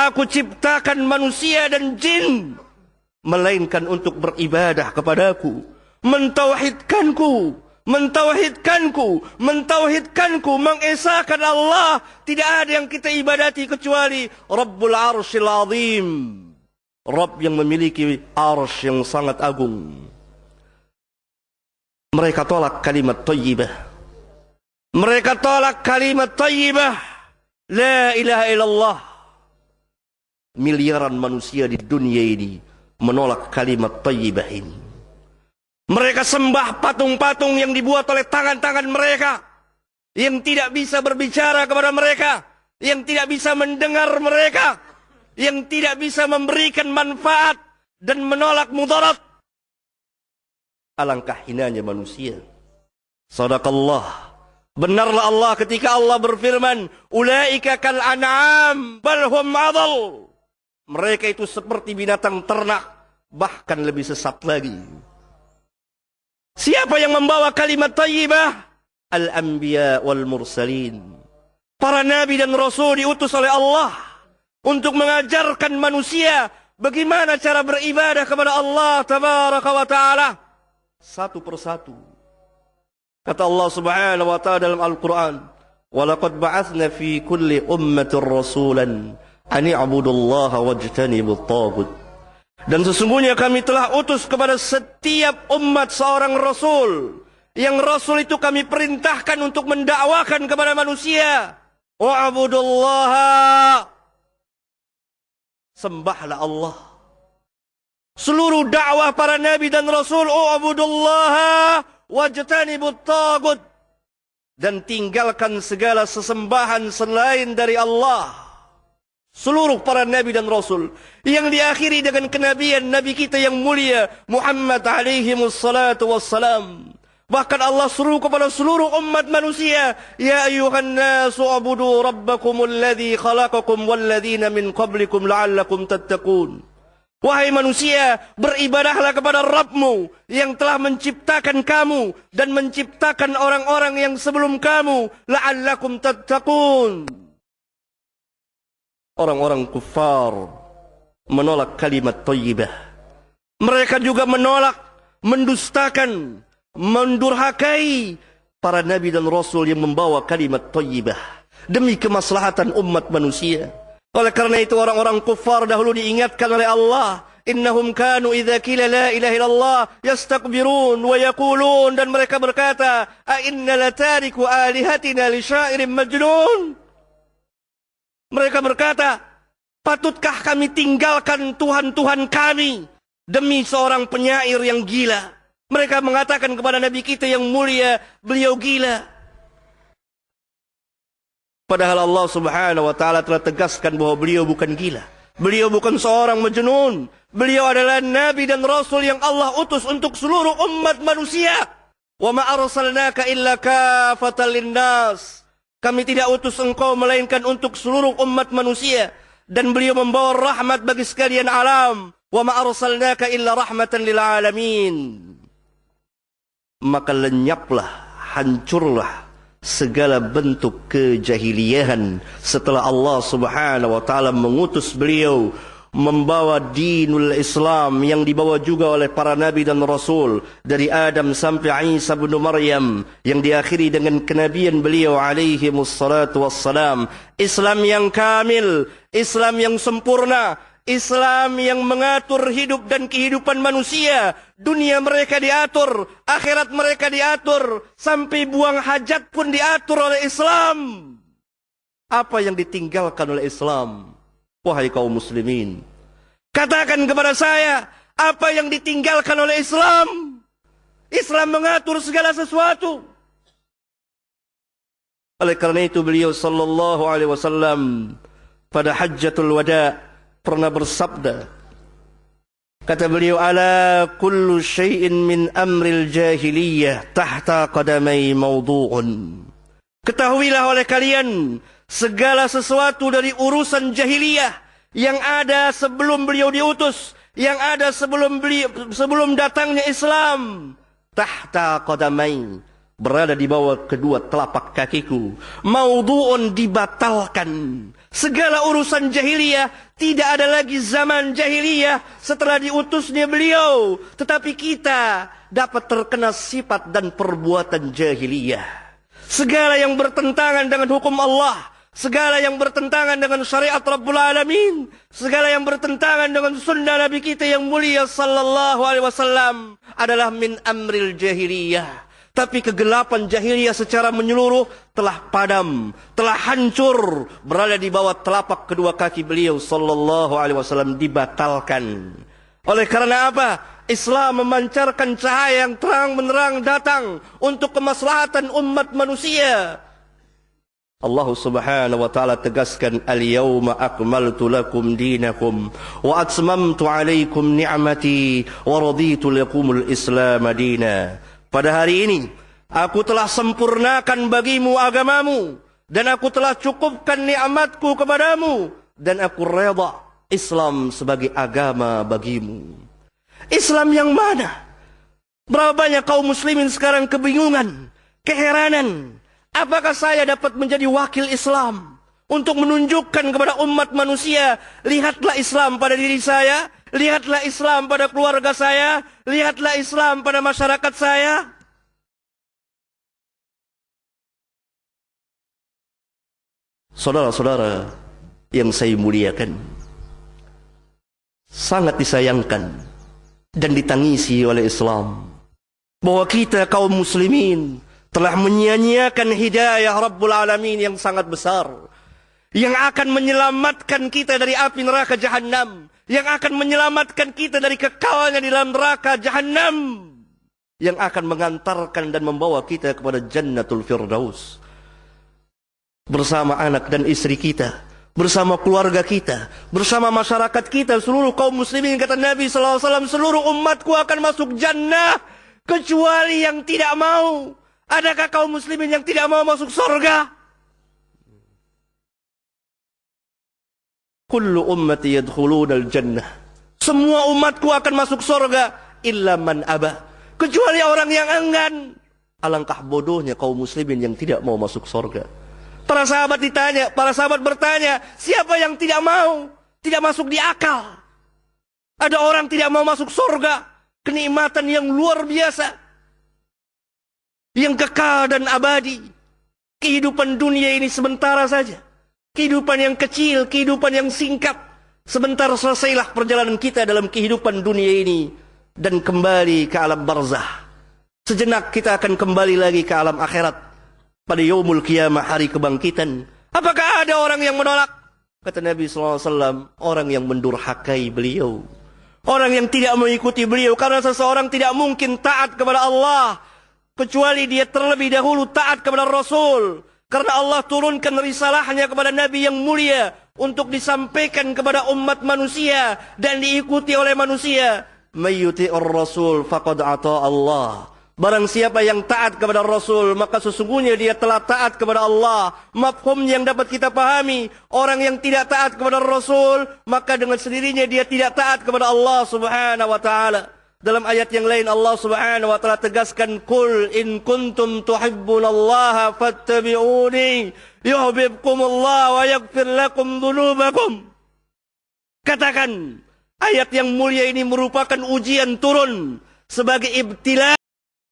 aku ciptakan manusia dan jin melainkan untuk beribadah kepadaku, mentauhidkanku, mengesahkan Allah. Tidak ada yang kita ibadati kecuali Rabbul Arsyil Azim, Rabb yang memiliki arsy yang sangat agung. Mereka tolak kalimat thayyibah. Mereka tolak kalimat thayyibah, la ilaha illallah. Miliaran manusia di dunia ini menolak kalimat thayyibah ini. Mereka sembah patung-patung yang dibuat oleh tangan-tangan mereka, yang tidak bisa berbicara kepada mereka, yang tidak bisa mendengar mereka, yang tidak bisa memberikan manfaat dan menolak mudarat. Alangkah hinanya manusia. Sadaqallah. Benarlah Allah ketika Allah berfirman, ulaika kal an'am bal hum adall. Mereka itu seperti binatang ternak, bahkan lebih sesat lagi. Siapa yang membawa kalimat thayyibah? Al-anbiya wal mursalin. Para nabi dan rasul diutus oleh Allah untuk mengajarkan manusia bagaimana cara beribadah kepada Allah tabaraka wa ta'ala. Satu persatu. Kata Allah subhanahu wa ta'ala dalam Al-Quran, وَلَقَدْ بَعَثْنَا فِي كُلِّ أُمَّةٍ رَسُولًا أَنِ اعْبُدُوا اللَّهَ وَاجْتَنِبُوا الطَّاغُوتَ. Dan sesungguhnya kami telah utus kepada setiap umat seorang Rasul. Yang Rasul itu kami perintahkan untuk mendakwakan kepada manusia. Wa'budullaha. Sembahlah Allah. Seluruh dakwah para nabi dan rasul, u'budullaha wajtanibut tagut, dan tinggalkan segala sesembahan selain dari Allah. Seluruh para nabi dan rasul yang diakhiri dengan kenabian nabi kita yang mulia Muhammad alaihi wassalatu wassalam. Bahkan Allah seru kepada seluruh umat manusia, ya ayyuhan nasu ubudu rabbakumul ladzi khalaqakum wal ladzina min qablikum la'allakum tattaqun. Wahai manusia, beribadahlah kepada Rabbmu yang telah menciptakan kamu dan menciptakan orang-orang yang sebelum kamu, la'allakum tattaqun. Orang-orang kufar menolak kalimat thayyibah. Mereka juga menolak, mendustakan, mendurhakai para nabi dan rasul yang membawa kalimat thayyibah demi kemaslahatan umat manusia. Oleh karena itu orang-orang kufar dahulu diingatkan oleh Allah, innahum kanu idza qila la ilaha illallah yastakbirun wa yaqulun, dan mereka berkata, a inna latariku alihatina li syairin majnun. Mereka berkata, patutkah kami tinggalkan Tuhan-Tuhan kami demi seorang penyair yang gila? Mereka mengatakan kepada nabi kita yang mulia, beliau gila. Padahal Allah subhanahu wa ta'ala telah tegaskan bahwa beliau bukan gila. Beliau bukan seorang majnun. Beliau adalah nabi dan rasul yang Allah utus untuk seluruh umat manusia. Wa ma arsalnaka illa kafatan linnas. Kami tidak utus engkau melainkan untuk seluruh umat manusia. Dan beliau membawa rahmat bagi sekalian alam. Wa ma arsalnaka illa rahmatan lil alamin. Maka lenyaplah, hancurlah segala bentuk kejahiliahan setelah Allah subhanahu wa ta'ala mengutus beliau membawa dinul Islam yang dibawa juga oleh para nabi dan rasul dari Adam sampai Isa bin Maryam, yang diakhiri dengan kenabian beliau alaihi wassalatu wassalam. Islam yang kamil, Islam yang sempurna, Islam yang mengatur hidup dan kehidupan manusia. Dunia mereka diatur, akhirat mereka diatur, sampai buang hajat pun diatur oleh Islam. Apa yang ditinggalkan oleh Islam? Wahai kaum muslimin, katakan kepada saya, apa yang ditinggalkan oleh Islam? Islam mengatur segala sesuatu. Oleh karena itu beliau sallallahu alaihi wasallam pada hajjatul wada pernah bersabda, kata beliau, ala kullu syai'in min amril jahiliyah tahta qadamai mawdu'un. Ketahuilah oleh kalian, segala sesuatu dari urusan jahiliyah yang ada sebelum beliau diutus, yang ada sebelum datangnya Islam, tahta qadamai, berada di bawah kedua telapak kakiku. Maudhu'un, dibatalkan. Segala urusan jahiliyah, tidak ada lagi zaman jahiliyah setelah diutusnya beliau. Tetapi kita dapat terkena sifat dan perbuatan jahiliyah. Segala yang bertentangan dengan hukum Allah, segala yang bertentangan dengan syariat Rabbul Alamin, segala yang bertentangan dengan sunnah Nabi kita yang mulia sallallahu alaihi wasallam adalah min amril jahiliyah. Tapi kegelapan jahiliyah secara menyeluruh telah padam, telah hancur, berada di bawah telapak kedua kaki beliau sallallahu alaihi wasallam, dibatalkan. Oleh karena apa? Islam memancarkan cahaya yang terang menerang datang untuk kemaslahatan umat manusia. Allah Subhanahu wa taala tegaskan, al-yauma akmaltu lakum dinakum wa atmamtu 'alaikum ni'mati wa raditu lakumul Islam dina. Pada hari ini aku telah sempurnakan bagimu agamamu dan aku telah cukupkan nikmatku kepadamu dan aku redha Islam sebagai agama bagimu. Islam yang mana? Berapa banyak kaum muslimin sekarang kebingungan, keheranan. Apakah saya dapat menjadi wakil Islam untuk menunjukkan kepada umat manusia, lihatlah Islam pada diri saya, lihatlah Islam pada keluarga saya, lihatlah Islam pada masyarakat saya? Saudara-saudara yang saya muliakan, sangat disayangkan dan ditangisi oleh Islam bahwa kita kaum muslimin telah menyia-nyiakan hidayah Rabbul Alamin yang sangat besar, yang akan menyelamatkan kita dari api neraka Jahannam, yang akan menyelamatkan kita dari kekalnya di dalam neraka Jahannam, yang akan mengantarkan dan membawa kita kepada Jannatul Firdaus bersama anak dan istri kita, bersama keluarga kita, bersama masyarakat kita, seluruh kaum muslimin. Kata Nabi SAW, seluruh umatku akan masuk jannah kecuali yang tidak mau. Adakah kaum muslimin yang tidak mau masuk surga? Kullu ummati yadkhulunal jannah. Semua umatku akan masuk surga illa man aba, kecuali orang yang enggan. Alangkah bodohnya kaum muslimin yang tidak mau masuk surga. Para sahabat ditanya, para sahabat bertanya, siapa yang tidak mau? Tidak masuk di akal. Ada orang tidak mau masuk surga, kenikmatan yang luar biasa, yang kekal dan abadi. Kehidupan dunia ini sementara saja. Kehidupan yang kecil, kehidupan yang singkat. Sebentar selesailah perjalanan kita dalam kehidupan dunia ini dan kembali ke alam barzah. Sejenak kita akan kembali lagi ke alam akhirat pada yaumul qiyamah, hari kebangkitan. Apakah ada orang yang menolak? Kata Nabi SAW, orang yang mendurhakai beliau, orang yang tidak mengikuti beliau. Karena seseorang tidak mungkin taat kepada Allah kecuali dia terlebih dahulu taat kepada Rasul. Karena Allah turunkan risalahnya kepada Nabi yang mulia untuk disampaikan kepada umat manusia dan diikuti oleh manusia. Mayyuti'ur Rasul faqad ata Allah. Barang siapa yang taat kepada Rasul, maka sesungguhnya dia telah taat kepada Allah. Mafhum yang dapat kita pahami, orang yang tidak taat kepada Rasul, maka dengan sendirinya dia tidak taat kepada Allah Subhanahu wa taala. Dalam ayat yang lain Allah Subhanahu wa taala tegaskan, "Qul in kuntum tuhibbunallaha fattabi'uni yuhibbukumullah wa yaghfir lakum dzunubakum." Katakan, ayat yang mulia ini merupakan ujian turun sebagai ibtila